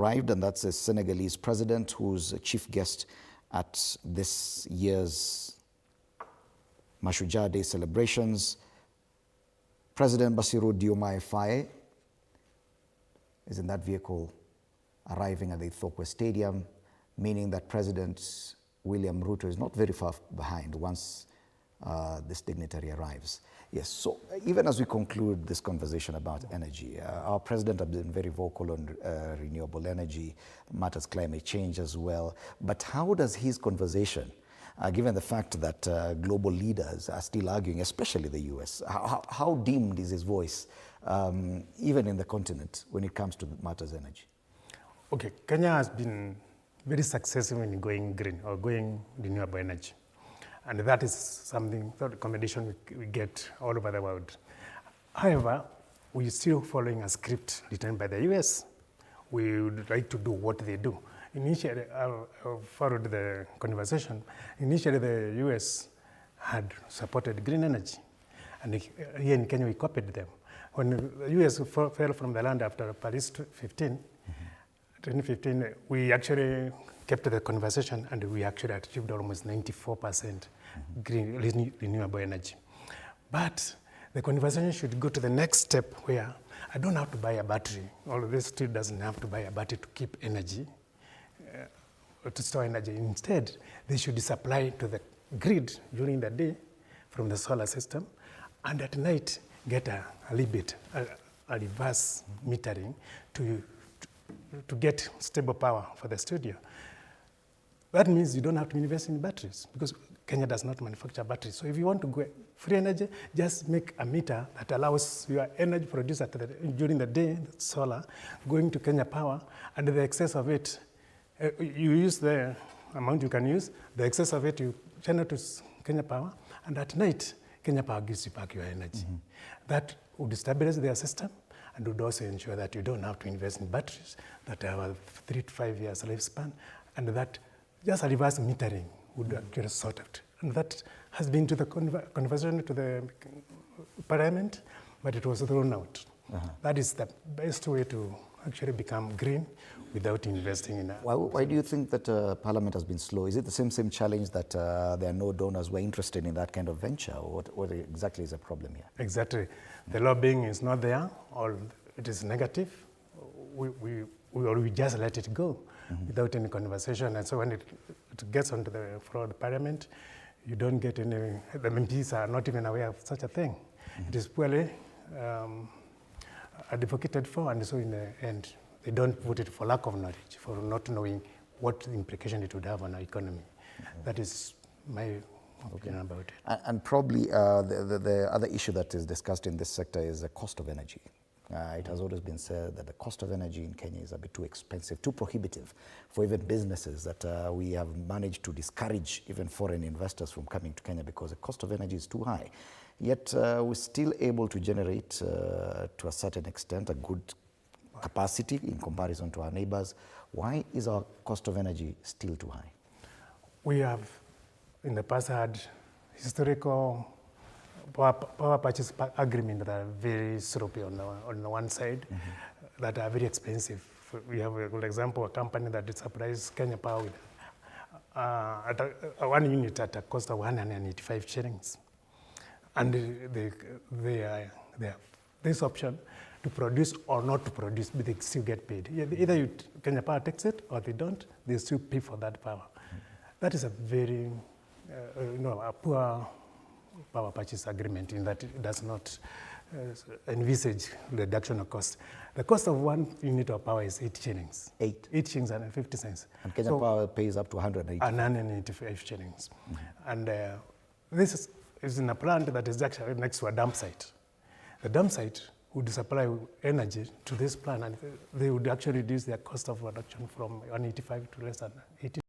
Arrived, and that's a Senegalese president who's a chief guest at this year's Mashujaa Day celebrations. President Bassirou Diomaye Faye is in that vehicle arriving at the Ithookwe Stadium, meaning that President William Ruto is not very far behind once this dignitary arrives. Yes, so even as we conclude this conversation about energy, our president has been very vocal on renewable energy, matters climate change as well. But how does his conversation, given the fact that global leaders are still arguing, especially the US, how dimmed is his voice, even in the continent, when it comes to matters energy? Okay, Kenya has been very successful in going green or going renewable energy. And that is something, that recommendation we get all over the world. However, we're still following a script written by the US. We would like to do what they do. Initially, I followed the conversation. Initially, the US had supported green energy. And here in Kenya, we copied them. When the US fell from the land after Paris 2015, we actually kept the conversation, and we actually achieved almost 94% green renewable energy. But the conversation should go to the next step where I don't have to buy a battery, although this still doesn't have to buy a battery to keep energy, to store energy. Instead, they should supply to the grid during the day from the solar system, and at night get a rebate, a reverse metering to get stable power for the studio. That means you don't have to invest in batteries because Kenya does not manufacture batteries. So if you want to go free energy, just make a meter that allows your energy produced during the day, solar, going to Kenya Power, and the excess of it, you use the amount you can use, the excess of it you channel to Kenya Power, and at night, Kenya Power gives you back your energy. That would stabilize their system and would also ensure that you don't have to invest in batteries that have a 3 to 5 years lifespan, and that just a reverse metering would actually sort out. And that has been to the conversation to the parliament, but it was thrown out. That is the best way to actually become green without investing in that. Why do you think that Parliament has been slow? Is it the same challenge that there are no donors who are interested in that kind of venture? Or what exactly is the problem here? Exactly. The lobbying is not there, or it is negative. We just let it go without any conversation. And so when it gets onto the floor of the Parliament, you don't get any, the MPs are not even aware of such a thing. It is poorly advocated for, and so in the end, they don't vote it for lack of knowledge, for not knowing what implication it would have on our economy. That is my opinion about it. And probably the other issue that is discussed in this sector is the cost of energy. It has always been said that the cost of energy in Kenya is a bit too expensive, too prohibitive for even businesses, that we have managed to discourage even foreign investors from coming to Kenya because the cost of energy is too high. Yet we're still able to generate, to a certain extent, a good capacity in comparison to our neighbors. Why is our cost of energy still too high? We have, in the past, had historical power purchase agreement that are very sloppy on the one side, that are very expensive. We have, for example, a company that supplies Kenya Power with one unit at a cost of 185 shillings. And they have this option to produce or not to produce, but they still get paid. Either Kenya Power takes it or they don't, they still pay for that power. That is a very, a poor power purchase agreement in that it does not envisage reduction of cost. The cost of one unit of power is 8 shillings. 8 shillings and 50 cents. And Kenya Power pays up to 185 shillings. And this is in a plant that is actually next to a dump site. The dump site would supply energy to this plant, and they would actually reduce their cost of production from 185 to less than 80.